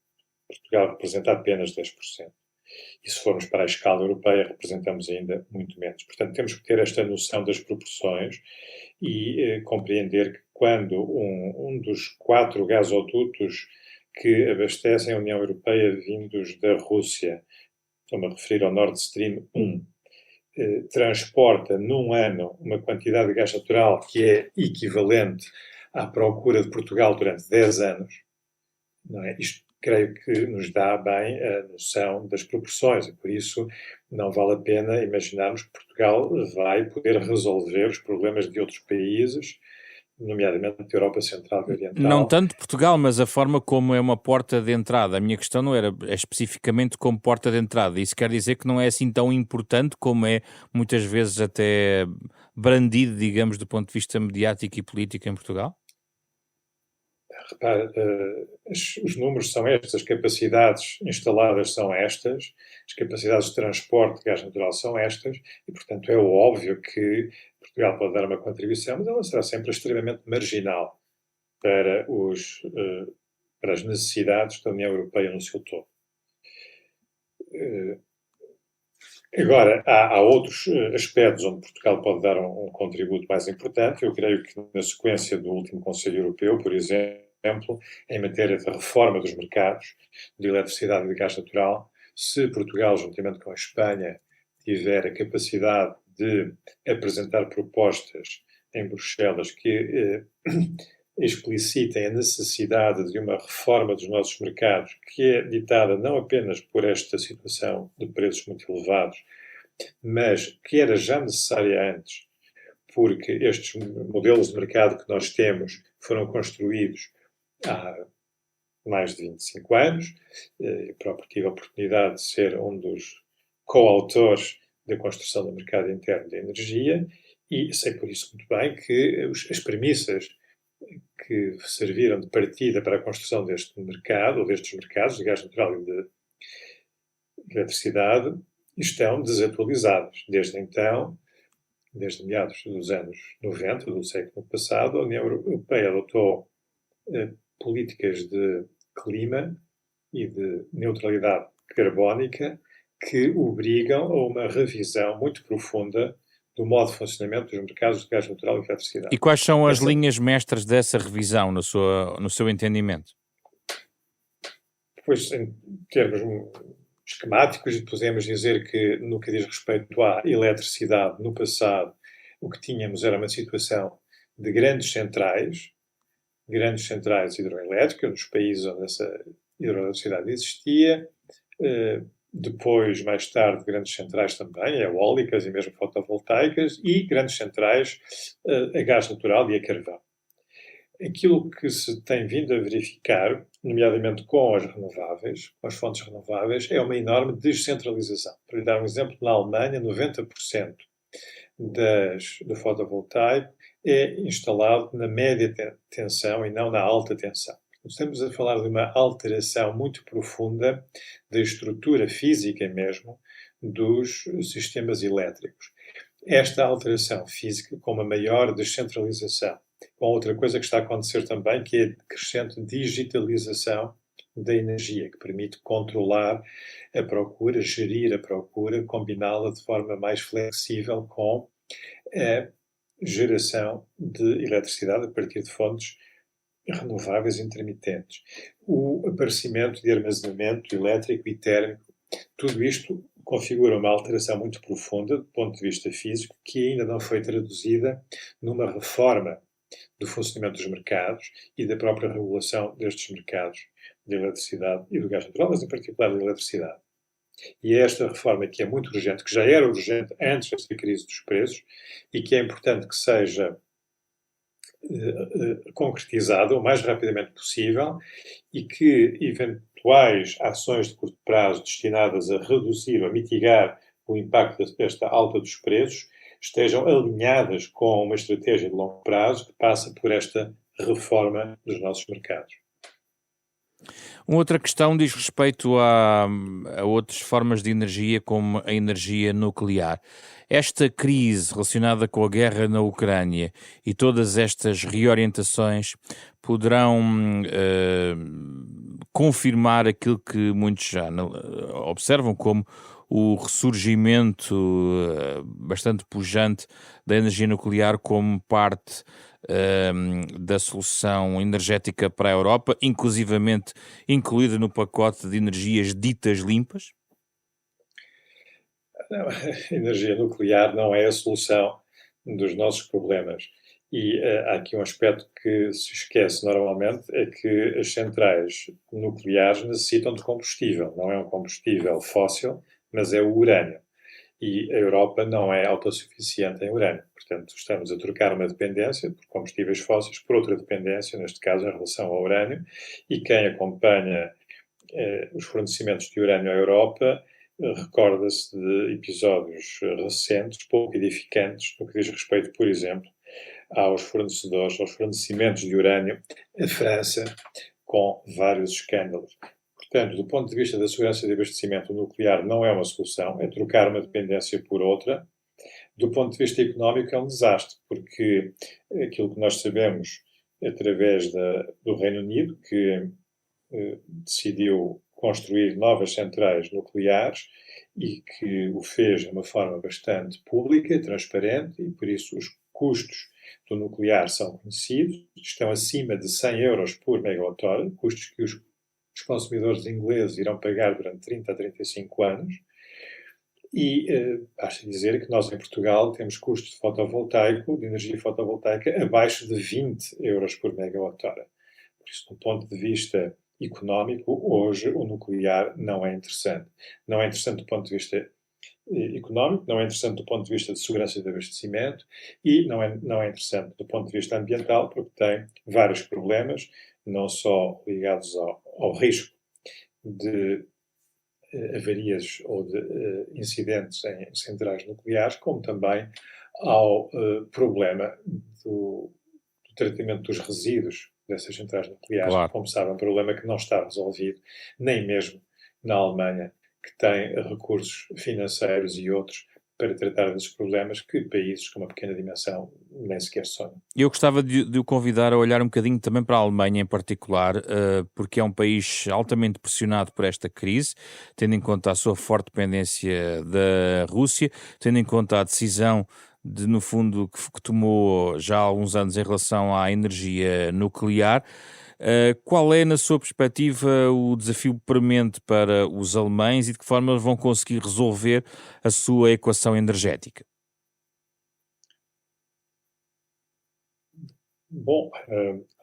Portugal representa apenas 10%. E se formos para a escala europeia, representamos ainda muito menos. Portanto, temos que ter esta noção das proporções e compreender que quando um dos 4 gasodutos que abastecem a União Europeia vindos da Rússia, estou-me a referir ao Nord Stream 1, transporta num ano uma quantidade de gás natural que é equivalente à procura de Portugal durante 10 anos, não é? Isto creio que nos dá bem a noção das proporções, e por isso não vale a pena imaginarmos que Portugal vai poder resolver os problemas de outros países, nomeadamente da Europa Central e Oriental. Não tanto Portugal, mas a forma como é uma porta de entrada. A minha questão não era especificamente como porta de entrada. Isso quer dizer que não é assim tão importante como é muitas vezes até brandido, digamos, do ponto de vista mediático e político em Portugal? Repare, os números são estes, as capacidades instaladas são estas, as capacidades de transporte de gás natural são estas, e, portanto, é óbvio que Portugal pode dar uma contribuição, mas ela será sempre extremamente marginal para as necessidades da União Europeia no seu todo. Agora, há outros aspectos onde Portugal pode dar um contributo mais importante. Eu creio que na sequência do último Conselho Europeu, por exemplo, em matéria de reforma dos mercados de eletricidade e de gás natural, se Portugal, juntamente com a Espanha, tiver a capacidade de apresentar propostas em Bruxelas que explicitem a necessidade de uma reforma dos nossos mercados, que é ditada não apenas por esta situação de preços muito elevados, mas que era já necessária antes, porque estes modelos de mercado que nós temos foram construídos há mais de 25 anos. Eu próprio tive a oportunidade de ser um dos coautores da construção do mercado interno de energia e sei por isso muito bem que as premissas que serviram de partida para a construção deste mercado, ou destes mercados de gás natural e de eletricidade, estão desatualizados. Desde então, desde meados dos anos 90 do século passado, a União Europeia adotou políticas de clima e de neutralidade carbónica que obrigam a uma revisão muito profunda do modo de funcionamento dos mercados de gás natural e eletricidade. E quais são as linhas mestras dessa revisão, no seu entendimento? Pois, em termos esquemáticos, podemos dizer que, no que diz respeito à eletricidade, no passado, o que tínhamos era uma situação de grandes centrais hidroelétricas, nos países onde essa hidroeletricidade existia. Depois, mais tarde, grandes centrais também, eólicas e mesmo fotovoltaicas, e grandes centrais a gás natural e a carvão. Aquilo que se tem vindo a verificar, nomeadamente com as renováveis, com as fontes renováveis, é uma enorme descentralização. Para lhe dar um exemplo, na Alemanha, 90% do fotovoltaico é instalado na média tensão e não na alta tensão. Estamos a falar de uma alteração muito profunda da estrutura física mesmo dos sistemas elétricos. Esta alteração física, com uma maior descentralização, com outra coisa que está a acontecer também, que é a crescente digitalização da energia, que permite controlar a procura, gerir a procura, combiná-la de forma mais flexível com a geração de eletricidade a partir de fontes renováveis intermitentes. O aparecimento de armazenamento elétrico e térmico, tudo isto configura uma alteração muito profunda do ponto de vista físico, que ainda não foi traduzida numa reforma do funcionamento dos mercados e da própria regulação destes mercados de eletricidade e do gás natural, mas em particular da eletricidade. E é esta reforma que é muito urgente, que já era urgente antes desta crise dos preços e que é importante que seja concretizada o mais rapidamente possível e que eventuais ações de curto prazo destinadas a reduzir ou a mitigar o impacto desta alta dos preços estejam alinhadas com uma estratégia de longo prazo que passa por esta reforma dos nossos mercados. Uma outra questão diz respeito a outras formas de energia, como a energia nuclear. Esta crise relacionada com a guerra na Ucrânia e todas estas reorientações poderão confirmar aquilo que muitos já observam como o ressurgimento bastante pujante da energia nuclear como parte da solução energética para a Europa, inclusivamente incluída no pacote de energias ditas limpas? Não, a energia nuclear não é a solução dos nossos problemas. E há aqui um aspecto que se esquece normalmente, é que as centrais nucleares necessitam de combustível. Não é um combustível fóssil, mas é o urânio. E a Europa não é autossuficiente em urânio. Portanto, estamos a trocar uma dependência por combustíveis fósseis por outra dependência, neste caso em relação ao urânio, e quem acompanha os fornecimentos de urânio à Europa recorda-se de episódios recentes, pouco edificantes, no que diz respeito, por exemplo, aos fornecimentos de urânio à França, com vários escândalos. Portanto, do ponto de vista da segurança de abastecimento, o nuclear não é uma solução, é trocar uma dependência por outra. Do ponto de vista económico é um desastre, porque aquilo que nós sabemos através do Reino Unido, que decidiu construir novas centrais nucleares e que o fez de uma forma bastante pública, transparente, e por isso os custos do nuclear são conhecidos, estão acima de 100 euros por megawatt-hora, custos que os consumidores ingleses irão pagar durante 30 a 35 anos. E basta dizer que nós em Portugal temos custos de energia fotovoltaica abaixo de 20 euros por megawatt-hora. Por isso, do ponto de vista económico, hoje o nuclear não é interessante. Não é interessante do ponto de vista económico, não é interessante do ponto de vista de segurança de abastecimento e não é interessante do ponto de vista ambiental, porque tem vários problemas, não só ligados ao risco de avarias ou de incidentes em centrais nucleares, como também ao problema do tratamento dos resíduos dessas centrais nucleares, Claro. como sabem, é um problema que não está resolvido, nem mesmo na Alemanha, que tem recursos financeiros e outros para tratar desses problemas que países com uma pequena dimensão nem sequer sonham. Eu gostava de o convidar a olhar um bocadinho também para a Alemanha em particular, porque é um país altamente pressionado por esta crise, tendo em conta a sua forte dependência da Rússia, tendo em conta a decisão no fundo, que tomou já há alguns anos em relação à energia nuclear. Qual é, na sua perspectiva, o desafio premente para os alemães e de que forma eles vão conseguir resolver a sua equação energética? Bom,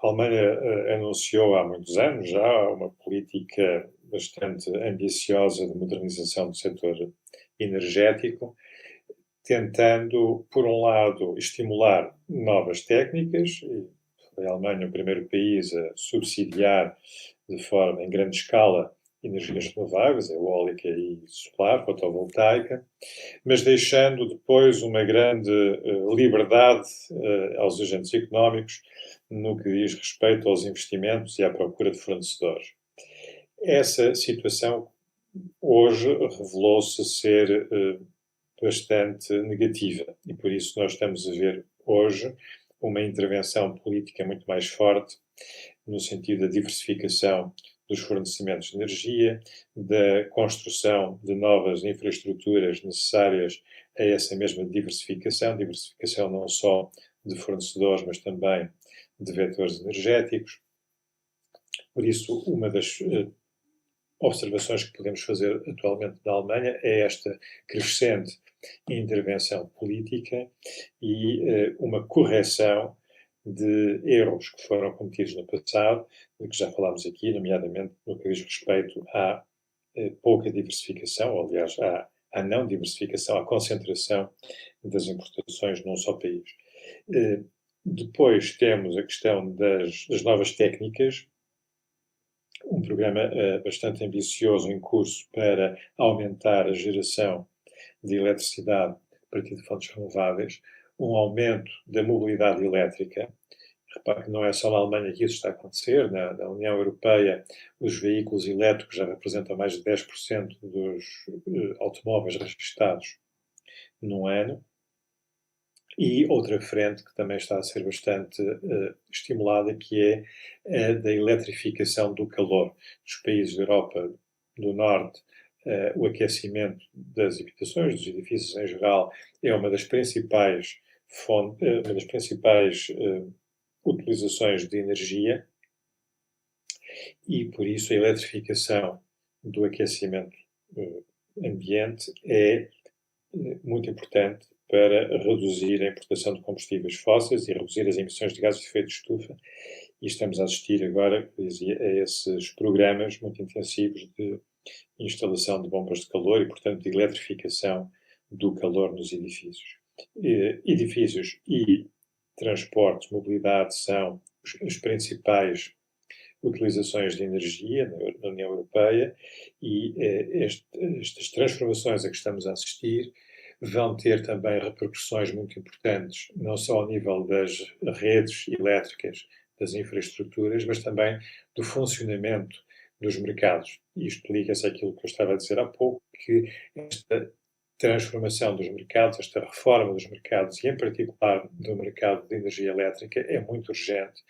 a Alemanha anunciou há muitos anos já uma política bastante ambiciosa de modernização do setor energético, tentando, por um lado, estimular novas técnicas, e foi a Alemanha o primeiro país a subsidiar de forma em grande escala energias renováveis, eólica e solar, fotovoltaica, mas deixando depois uma grande liberdade aos agentes económicos no que diz respeito aos investimentos e à procura de fornecedores. Essa situação hoje revelou-se ser bastante negativa e por isso nós estamos a ver hoje uma intervenção política muito mais forte no sentido da diversificação dos fornecimentos de energia, da construção de novas infraestruturas necessárias a essa mesma diversificação não só de fornecedores, mas também de vetores energéticos. Por isso, uma das observações que podemos fazer atualmente na Alemanha é esta crescente intervenção política e uma correção de erros que foram cometidos no passado, de que já falámos aqui, nomeadamente no que diz respeito à pouca diversificação, ou, aliás, à não diversificação, à concentração das importações num só país. Depois temos a questão das novas técnicas, um programa bastante ambicioso em curso para aumentar a geração de eletricidade a partir de fontes renováveis, um aumento da mobilidade elétrica. Repare que não é só na Alemanha que isso está a acontecer. Na União Europeia, os veículos elétricos já representam mais de 10% dos automóveis registados num ano. E outra frente que também está a ser bastante estimulada, que é a da eletrificação do calor. Nos países da Europa do Norte, o aquecimento das habitações, dos edifícios em geral, é uma das principais utilizações de energia e, por isso, a eletrificação do aquecimento ambiente é muito importante para reduzir a importação de combustíveis fósseis e reduzir as emissões de gases de efeito de estufa. E estamos a assistir agora, como dizia, a esses programas muito intensivos de instalação de bombas de calor e, portanto, de eletrificação do calor nos edifícios. Edifícios e transportes, mobilidade são as principais utilizações de energia na União Europeia e estas transformações a que estamos a assistir vão ter também repercussões muito importantes, não só ao nível das redes elétricas, das infraestruturas, mas também do funcionamento dos mercados. Isto liga-se àquilo que eu estava a dizer há pouco, que esta transformação dos mercados, esta reforma dos mercados, e em particular do mercado de energia elétrica, é muito urgente.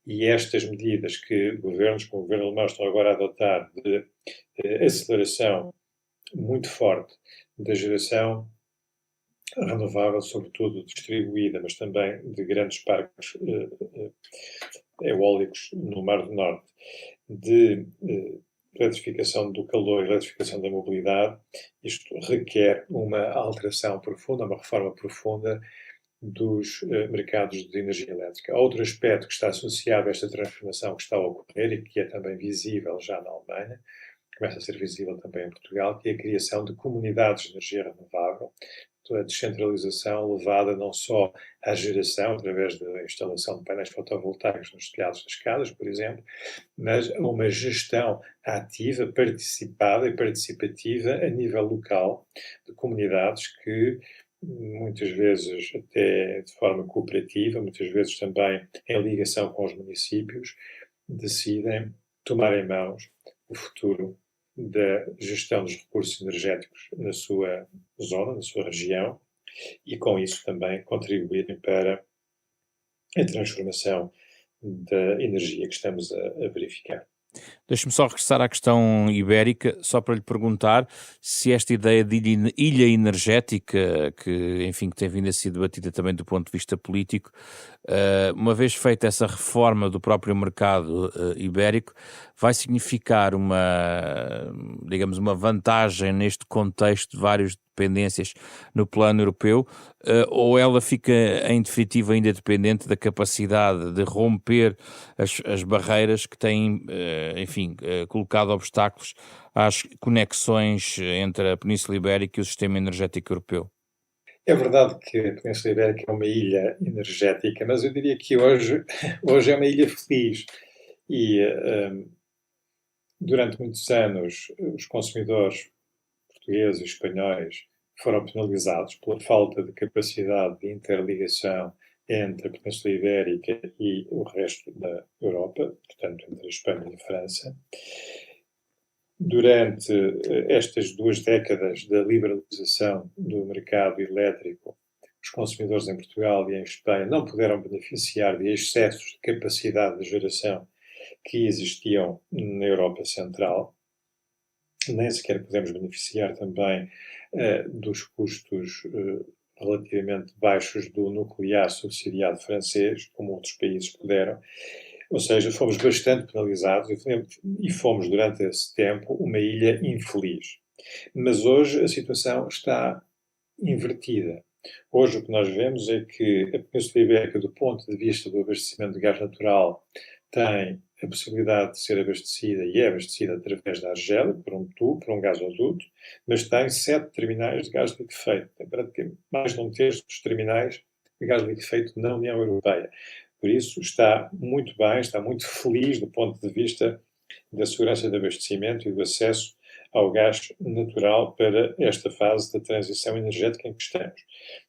E estas medidas que governos, como o governo alemão, estão agora a adotar de aceleração muito forte da geração renovável, sobretudo distribuída, mas também de grandes parques eólicos no Mar do Norte, de eletrificação do calor e eletrificação da mobilidade, isto requer uma alteração profunda, uma reforma profunda dos mercados de energia elétrica. Outro aspecto que está associado a esta transformação que está a ocorrer e que é também visível já na Alemanha, começa a ser visível também em Portugal, que é a criação de comunidades de energia renovável, a descentralização levada não só à geração, através da instalação de painéis fotovoltaicos nos telhados das casas, por exemplo, mas a uma gestão ativa, participada e participativa a nível local de comunidades que muitas vezes até de forma cooperativa, muitas vezes também em ligação com os municípios, decidem tomar em mãos o futuro da gestão dos recursos energéticos na sua zona, na sua região, e com isso também contribuírem para a transformação da energia que estamos a verificar. Deixe-me só regressar à questão ibérica, só para lhe perguntar se esta ideia de ilha energética, que, enfim, que tem vindo a ser debatida também do ponto de vista político, uma vez feita essa reforma do próprio mercado ibérico, vai significar digamos, uma vantagem neste contexto de várias dependências no plano europeu, ou ela fica, em definitivo, ainda dependente da capacidade de romper as barreiras que têm, enfim, colocado obstáculos às conexões entre a Península Ibérica e o sistema energético europeu? É verdade que a Península Ibérica é uma ilha energética, mas eu diria que hoje é uma ilha feliz. E durante muitos anos os consumidores portugueses e espanhóis foram penalizados pela falta de capacidade de interligação entre a Península Ibérica e o resto da Europa, portanto, entre a Espanha e a França. Durante estas 2 décadas da liberalização do mercado elétrico, os consumidores em Portugal e em Espanha não puderam beneficiar de excessos de capacidade de geração que existiam na Europa Central. Nem sequer podemos beneficiar também dos custos relativamente baixos do nuclear subsidiado francês, como outros países puderam. Ou seja, fomos bastante penalizados e fomos, durante esse tempo, uma ilha infeliz. Mas hoje a situação está invertida. Hoje o que nós vemos é que a Península Ibérica, do ponto de vista do abastecimento de gás natural, tem a possibilidade de ser abastecida e é abastecida através da Argélia, por um tubo, por um gasoduto, mas tem 7 terminais de gás liquefeito. Tem praticamente mais de um terço dos terminais de gás liquefeito na União Europeia. Por isso está muito bem, está muito feliz do ponto de vista da segurança de abastecimento e do acesso ao gás natural para esta fase da transição energética em que estamos.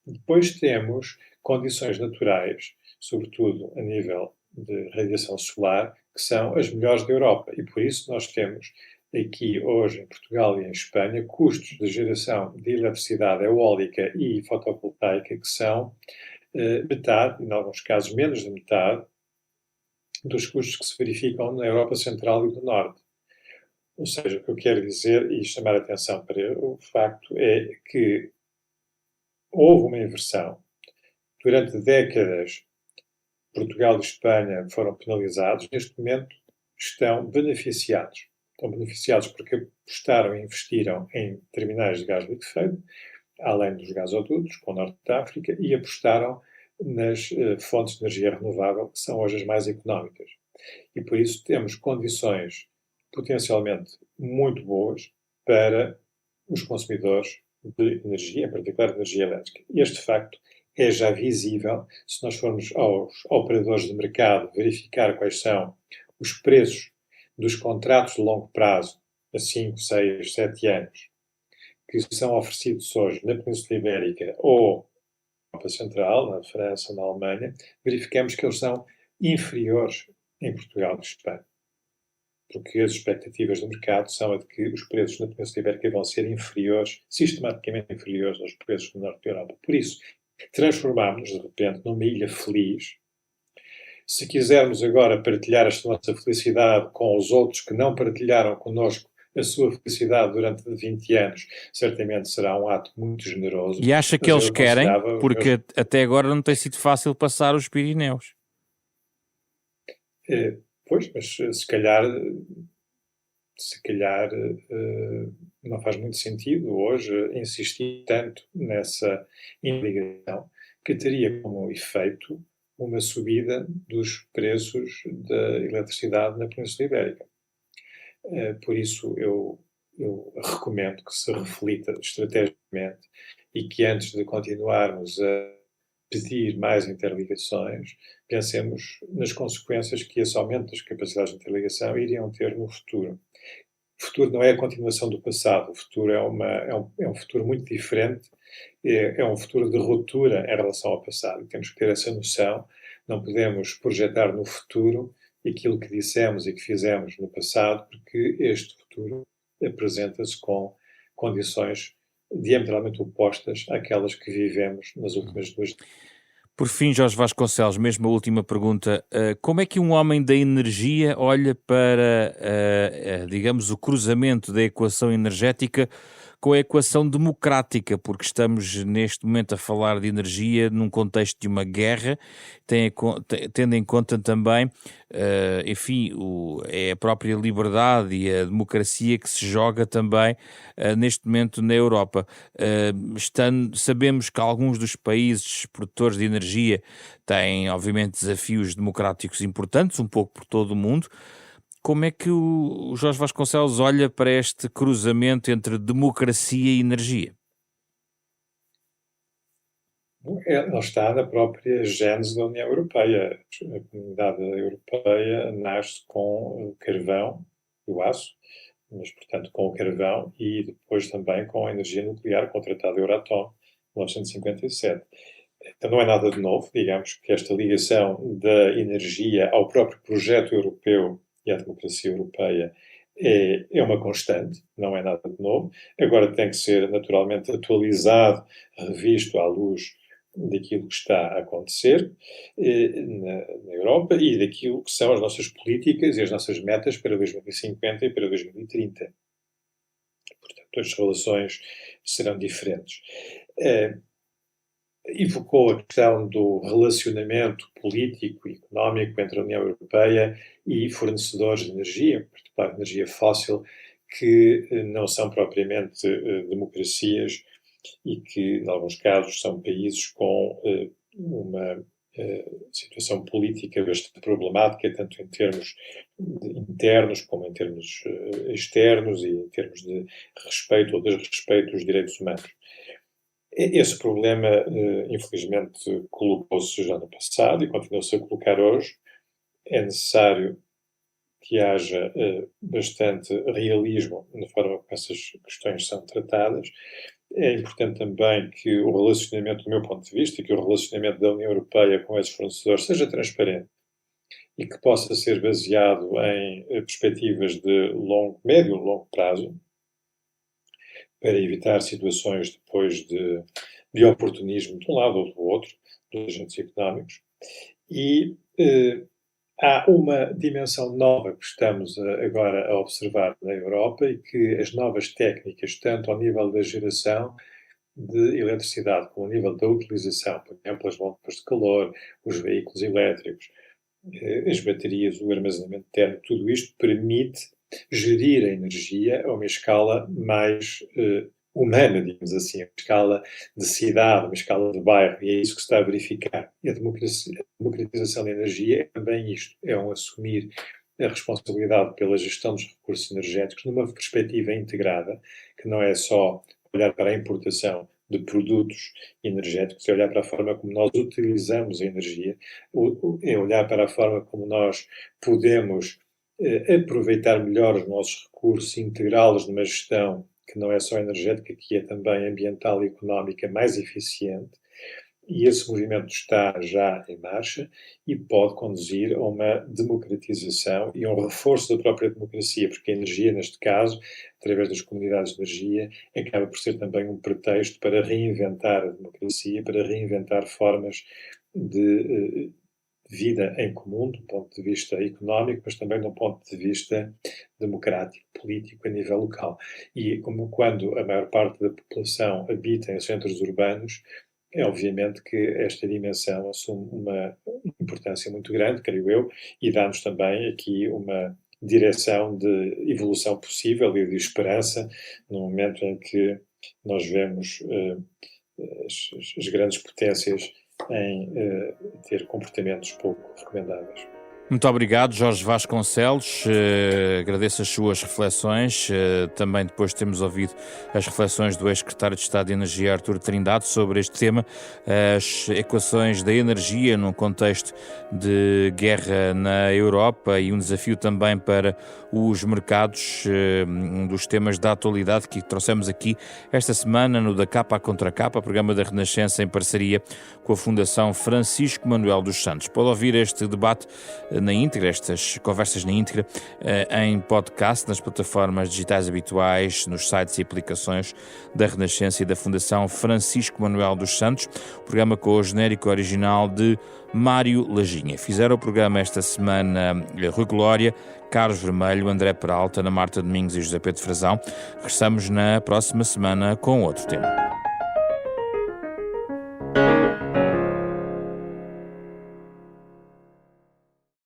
Depois temos condições naturais, sobretudo a nível de radiação solar, que são as melhores da Europa. E por isso nós temos aqui hoje em Portugal e em Espanha custos de geração de eletricidade eólica e fotovoltaica que são metade, em alguns casos menos de metade, dos custos que se verificam na Europa Central e do Norte. Ou seja, o que eu quero dizer e chamar a atenção para o facto é que houve uma inversão. Durante décadas, Portugal e Espanha foram penalizados. Neste momento, estão beneficiados. Estão beneficiados porque apostaram e investiram em terminais de gás liquefeito, além dos gasodutos, com o Norte da África, e apostaram nas fontes de energia renovável, que são hoje as mais económicas. E por isso temos condições potencialmente muito boas para os consumidores de energia, em particular de energia elétrica. Este facto é já visível se nós formos aos operadores de mercado verificar quais são os preços dos contratos de longo prazo, a 5, 6, 7 anos, que são oferecidos hoje na Península Ibérica ou na Europa Central, na França, na Alemanha, verificamos que eles são inferiores em Portugal e Espanha. Porque as expectativas do mercado são a de que os preços na Península Ibérica vão ser inferiores, sistematicamente inferiores aos preços do Norte da Europa. Por isso, transformámos-nos, de repente, numa ilha feliz. Se quisermos agora partilhar esta nossa felicidade com os outros que não partilharam connosco a sua felicidade durante 20 anos, certamente será um ato muito generoso. E acha que eles querem? Porque até agora não tem sido fácil passar os Pirineus. Pois, mas se calhar não faz muito sentido hoje insistir tanto nessa interligação que teria como efeito uma subida dos preços da eletricidade na Península Ibérica. Por isso eu recomendo que se reflita estrategicamente e que antes de continuarmos a pedir mais interligações, pensemos nas consequências que esse aumento das capacidades de interligação iriam ter no futuro. O futuro não é a continuação do passado, o futuro é um futuro muito diferente, é um futuro de ruptura em relação ao passado. Temos que ter essa noção, não podemos projetar no futuro aquilo que dissemos e que fizemos no passado, porque este futuro apresenta-se com condições diametralmente opostas àquelas que vivemos nas últimas 2 Por fim, Jorge Vasconcelos, mesmo a última pergunta. Como é que um homem da energia olha para, digamos, o cruzamento da equação energética com a equação democrática? Porque estamos neste momento a falar de energia num contexto de uma guerra, tendo em conta também, enfim, é a própria liberdade e a democracia que se joga também neste momento na Europa. Sabemos que alguns dos países produtores de energia têm, obviamente, desafios democráticos importantes, um pouco por todo o mundo. Como é que o Jorge Vasconcelos olha para este cruzamento entre democracia e energia? Ele está na própria gênese da União Europeia. A Comunidade Europeia nasce com o carvão e o aço, mas, portanto, com o carvão e depois também com a energia nuclear, com o Tratado Euratom, de 1957. Então não é nada de novo, digamos que esta ligação da energia ao próprio projeto europeu e à democracia europeia é uma constante, não é nada de novo. Agora tem que ser naturalmente atualizado, revisto à luz daquilo que está a acontecer na Europa e daquilo que são as nossas políticas e as nossas metas para 2050 e para 2030. Portanto, as relações serão diferentes. Evocou a questão do relacionamento político e económico entre a União Europeia e fornecedores de energia, em particular de energia fóssil, que não são propriamente democracias e que, em alguns casos, são países com uma situação política bastante problemática, tanto em termos internos como em termos externos e em termos de respeito ou desrespeito dos direitos humanos. Esse problema, infelizmente, colocou-se já no passado e continua-se a colocar hoje. É necessário que haja bastante realismo na forma como essas questões são tratadas. É importante também que o relacionamento, do meu ponto de vista, que o relacionamento da União Europeia com esses fornecedores seja transparente e que possa ser baseado em perspectivas de médio e longo prazo, para evitar situações depois de oportunismo de um lado ou do outro, dos agentes económicos. E há uma dimensão nova que estamos agora a observar na Europa e que as novas técnicas, tanto ao nível da geração de eletricidade como ao nível da utilização, por exemplo, as bombas de calor, os veículos elétricos, as baterias, o armazenamento térmico, tudo isto permite gerir a energia a uma escala mais humana, digamos assim, uma escala de cidade, uma escala de bairro, e é isso que se está a verificar. E a democratização da energia é também isto, é um assumir a responsabilidade pela gestão dos recursos energéticos numa perspectiva integrada, que não é só olhar para a importação de produtos energéticos, é olhar para a forma como nós utilizamos a energia, é olhar para a forma como nós podemos aproveitar melhor os nossos recursos, integrá-los numa gestão que não é só energética, que é também ambiental e económica mais eficiente, e esse movimento está já em marcha e pode conduzir a uma democratização e a um reforço da própria democracia, porque a energia, neste caso, através das comunidades de energia, acaba por ser também um pretexto para reinventar a democracia, para reinventar formas de vida em comum, do ponto de vista económico, mas também do ponto de vista democrático, político, a nível local. E como quando a maior parte da população habita em centros urbanos, é obviamente que esta dimensão assume uma importância muito grande, creio eu, e dá-nos também aqui uma direção de evolução possível e de esperança no momento em que nós vemos as grandes potências em ter comportamentos pouco recomendáveis. Muito obrigado, Jorge Vasconcelos. Agradeço as suas reflexões. Também depois temos ouvido as reflexões do ex-secretário de Estado de Energia, Artur Trindade, sobre este tema, as equações da energia num contexto de guerra na Europa e um desafio também para os mercados, um dos temas da atualidade que trouxemos aqui esta semana no Da Capa à Contra Capa, programa da Renascença em parceria com a Fundação Francisco Manuel dos Santos. Pode ouvir este debate na íntegra, estas conversas na íntegra, em podcast, nas plataformas digitais habituais, nos sites e aplicações da Renascença e da Fundação Francisco Manuel dos Santos, programa com o genérico original de Mário Lajinha. Fizeram o programa esta semana Rui Glória, Carlos Vermelho, André Peralta, Ana Marta Domingos e José Pedro Frazão. Regressamos na próxima semana com outro tema.